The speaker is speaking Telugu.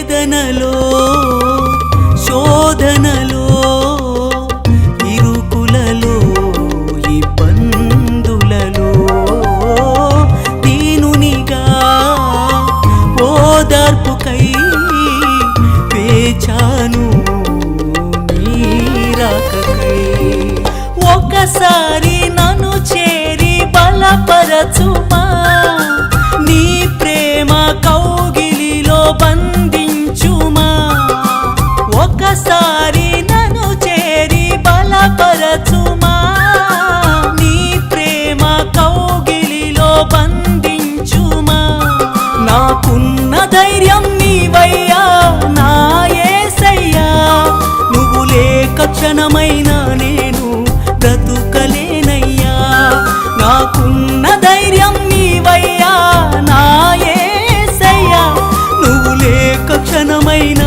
వేదనలో శోధనలో ఇరుకులలో ఇబ్బందులలో దీనునిగా ఓదార్పుకై వేచాను నీ రాకకై ఒకసారి నన్ను చేరి బలపరచుమా నీ ప్రేమ కౌగిలిలో బంధించుమా ఒకసారి నన్ను చేరి బలపరచుమా నీ ప్రేమ కౌగిలిలో బంధించుమా నాకున్న ధైర్యం నీవయ్యా నా యేసయ్యా నువ్వు లేక క్షణమైనా నేను బ్రతుకలేనయ్యా నాకున్న ధైర్యం నీవయ్యా నా యేసయ్యా నువ్వు లేక క్షణమైనా